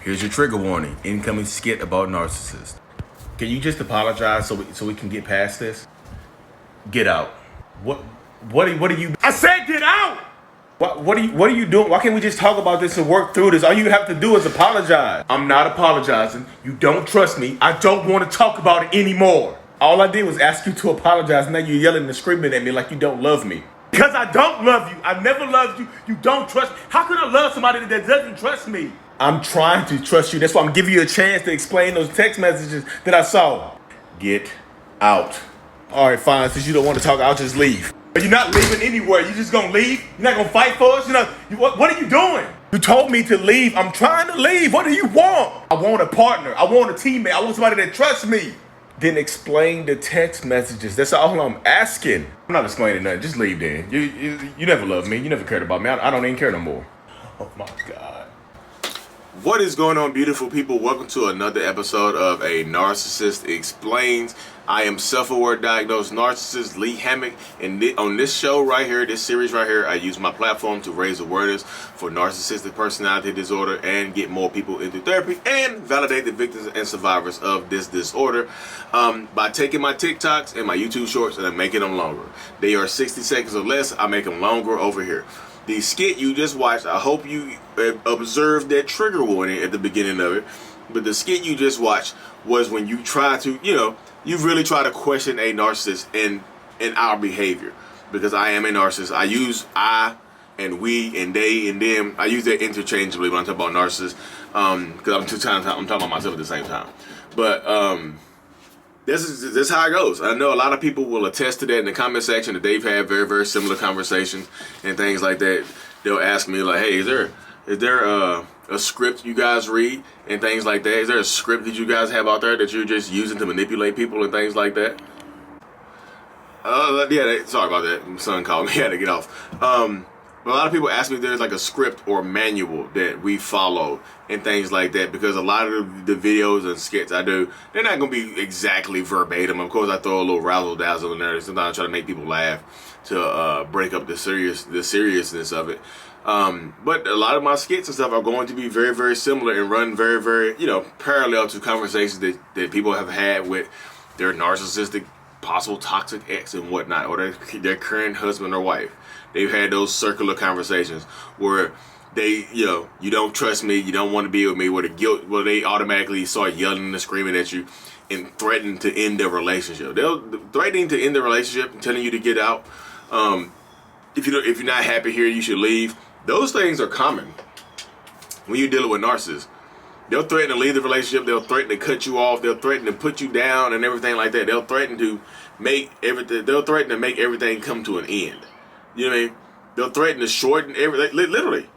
Here's your trigger warning. Incoming skit about narcissists. Can you just apologize so we can get past this? Get out. What are you? I said get out! What are you doing? Why can't we just talk about this and work through this? All you have to do is apologize. I'm not apologizing. You don't trust me. I don't want to talk about it anymore. All I did was ask you to apologize. Now you're yelling and screaming at me like you don't love me. Because I don't love you. I never loved you. You don't trust me. How can I love somebody that doesn't trust me? I'm trying to trust you. That's why I'm giving you a chance to explain those text messages that I saw. Get out. All right, fine. Since you don't want to talk, I'll just leave. But you're not leaving anywhere. You just gonna leave? You're not gonna fight for us? What are you doing? You told me to leave. I'm trying to leave. What do you want? I want a partner. I want a teammate. I want somebody that trusts me. Then explain the text messages. That's all I'm asking. I'm not explaining nothing. Just leave then. You never loved me. You never cared about me. I don't even care no more. Oh my God. What is going on, beautiful people? Welcome to another episode of A Narcissist Explains. I am self-aware diagnosed narcissist Lee Hammock, and on this show right here, this series right here, I use my platform to raise awareness for narcissistic personality disorder and get more people into therapy and validate the victims and survivors of this disorder by taking my TikToks and my YouTube shorts and I'm making them longer. They are 60 seconds or less. I make them longer over here. The skit you just watched, I hope you observed that trigger warning at the beginning of it. But the skit you just watched was when you try to, you really try to question a narcissist in our behavior. Because I am a narcissist. I use I and we and they and them. I use that interchangeably when I'm talking about narcissists. Because I'm talking about myself at the same time. But this is how it goes. I know a lot of people will attest to that in the comment section that they've had very, very similar conversations and things like that. They'll ask me like, hey, is there a script you guys read and things like that? Is there a script that you guys have out there that you're just using to manipulate people and things like that? Sorry about that. My son called me. I had to get off. A lot of people ask me if there's like a script or manual that we follow and things like that, because a lot of the videos and skits I do, they're not going to be exactly verbatim. Of course, I throw a little razzle dazzle in there. Sometimes I try to make people laugh to break up the seriousness of it. But a lot of my skits and stuff are going to be very, very similar and run very, very, parallel to conversations that people have had with their narcissistic, possible toxic ex and whatnot, or their current husband or wife. They've had those circular conversations where they, you don't trust me, you don't want to be with me, where they automatically start yelling and screaming at you and threaten to end their relationship. They're threatening to end the relationship and telling you to get out. If you're not happy here, you should leave. Those things are common when you're dealing with narcissists. They'll threaten to leave the relationship. They'll threaten to cut you off. They'll threaten to put you down and everything like that. They'll threaten to make everything come to an end. You know what I mean? They'll threaten to shorten everything. Literally.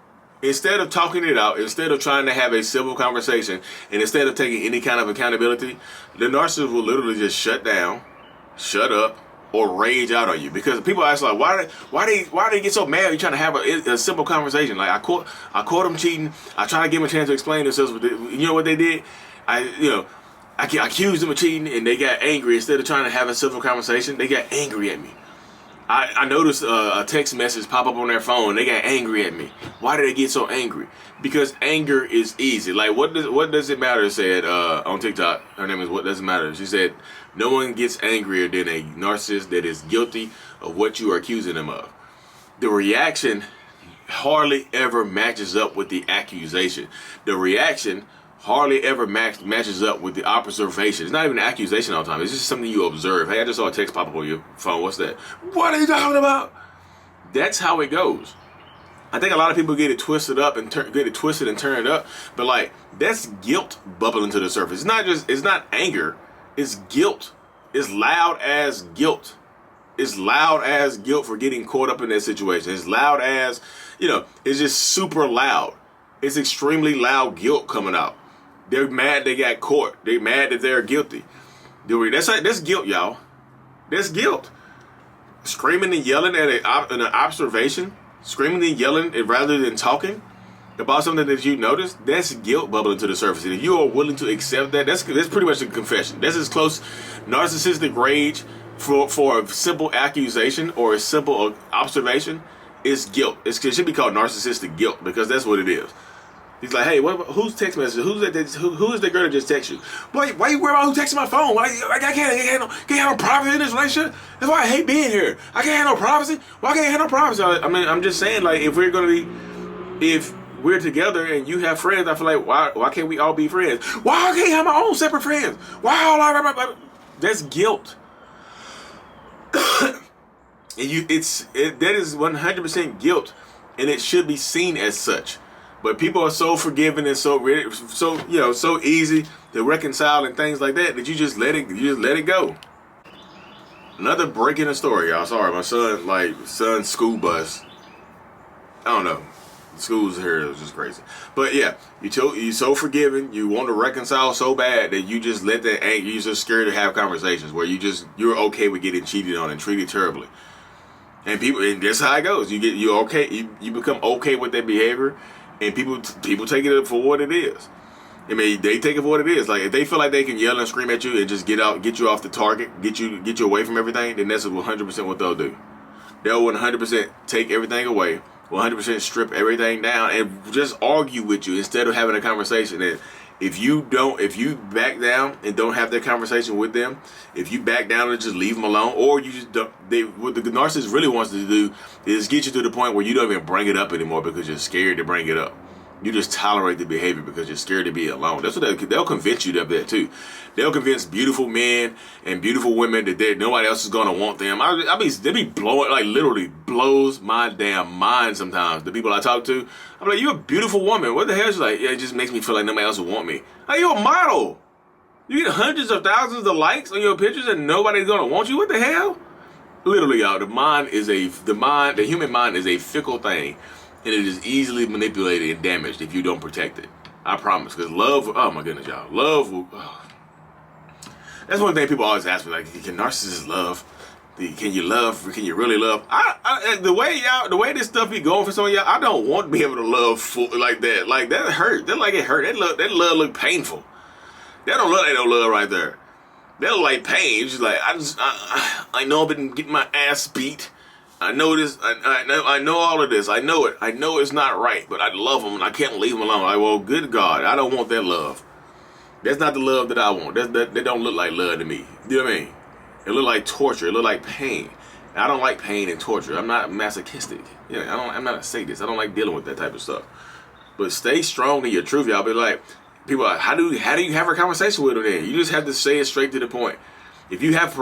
Instead of talking it out, instead of trying to have a civil conversation, and instead of taking any kind of accountability, the narcissist will literally just shut down, shut up, or rage out on you. Because people ask like, why they get so mad? You trying to have a simple conversation? Like I caught them cheating. I try to give them a chance to explain themselves. But you know what they did? I accused them of cheating, and they got angry. Instead of trying to have a civil conversation, they got angry at me. I noticed a text message pop up on their phone. They got angry at me. Why did they get so angry? Because anger is easy. Like what does it matter? Said on TikTok. Her name is What Does It Matter. She said, no one gets angrier than a narcissist that is guilty of what you are accusing them of. The reaction hardly ever matches up with the accusation. The reaction hardly ever matches up with the observation. It's not even an accusation all the time. It's just something you observe. Hey, I just saw a text pop up on your phone. What's that? What are you talking about? That's how it goes. I think a lot of people get it twisted up and get it twisted and turned up, but like that's guilt bubbling to the surface. It's not anger. It's guilt. It's loud as guilt. It's loud as guilt for getting caught up in that situation. It's loud as, it's just super loud. It's extremely loud guilt coming out. They're mad they got caught. They're mad that they're guilty. That's guilt, y'all. That's guilt. Screaming and yelling at an observation, screaming and yelling rather than talking about something that you noticed, that's guilt bubbling to the surface. And if you are willing to accept that, that's pretty much a confession. That's as close. Narcissistic rage for a simple accusation or a simple observation is guilt. It should be called narcissistic guilt because that's what it is. He's like, hey, who's text message? Who is that girl that just text you? Why you worry about who texting my phone? I can't have no privacy in this relationship. That's why I hate being here. I can't have no privacy. Why can't I have no privacy? I mean, I'm just saying, like, if we're together and you have friends, I feel like, why can't we all be friends? Why I can't have my own separate friends? Why? That's guilt. And that is 100% guilt, and it should be seen as such. But people are so forgiving and so easy to reconcile and things like that you just let it go. Another break in the story, y'all. Sorry, my son's school bus. I don't know. Schools here is just crazy. But yeah, you're so forgiving. You want to reconcile so bad that you just let that anger. You're just scared to have conversations where you're okay with getting cheated on and treated terribly. And that's how it goes. You become okay with that behavior. And people take it for what it is. I mean, they take it for what it is. Like, if they feel like they can yell and scream at you and just get you off the target, get you away from everything, then that's 100% what they'll do. They'll 100% take everything away, 100% strip everything down, and just argue with you instead of having a conversation. And if you back down and don't have that conversation with them, if you back down and just leave them alone, or you just don't, what the narcissist really wants to do is get you to the point where you don't even bring it up anymore because you're scared to bring it up. You just tolerate the behavior because you're scared to be alone. That's what they'll convince you of that too. They'll convince beautiful men and beautiful women that nobody else is gonna want them. They be blowing, like, literally blows my damn mind sometimes. The people I talk to, I'm like, you're a beautiful woman. What the hell? She's like, yeah, it just makes me feel like nobody else will want me. Like, you're a model. You get hundreds of thousands of likes on your pictures and nobody's gonna want you. What the hell? Literally, y'all, the human mind is a fickle thing. And it is easily manipulated and damaged if you don't protect it. I promise. Because love, oh my goodness, y'all. Love will, that's one thing people always ask me, like, can narcissists love? Can you love? Can you really love? The way this stuff be going for some of y'all, I don't want to be able to love like that. Like, that hurt. That like it hurt. That love look painful. That don't look like no love right there. That look like pain. It's just like, I know I've been getting my ass beat. I know this. I know all of this. I know it. I know it's not right, but I love them and I can't leave them alone. Like, well, good God, I don't want that love. That's not the love that I want. That don't look like love to me. You know what I mean? It look like torture. It look like pain. And I don't like pain and torture. I'm not masochistic. I'm not a sadist. I don't like dealing with that type of stuff. But stay strong in your truth, y'all. Be like, people are like, how do you have a conversation with them then? You just have to say it straight to the point. If you have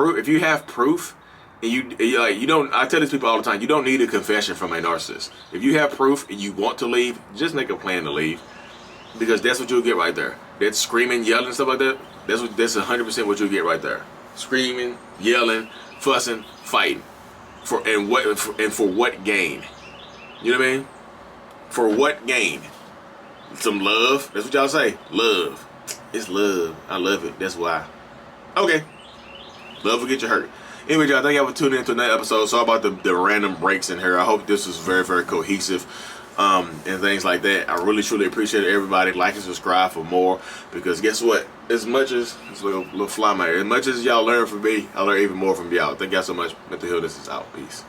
proof. And you don't. I tell these people all the time, you don't need a confession from a narcissist. If you have proof and you want to leave, just make a plan to leave, because that's what you'll get right there. That screaming, yelling, stuff like that. That's 100% what you'll get right there. Screaming, yelling, fussing, fighting, for what gain? You know what I mean? For what gain? Some love. That's what y'all say. Love. It's love. I love it. That's why. Okay. Love will get you hurt. Anyway, y'all, thank y'all for tuning into another episode. Sorry about the random breaks in here. I hope this was very, very cohesive and things like that. I really, truly appreciate everybody. Like and subscribe for more, because guess what? As much as, it's a little fly my ear, as much as y'all learn from me, I learn even more from y'all. Thank y'all so much. Mental Healness is out. Peace.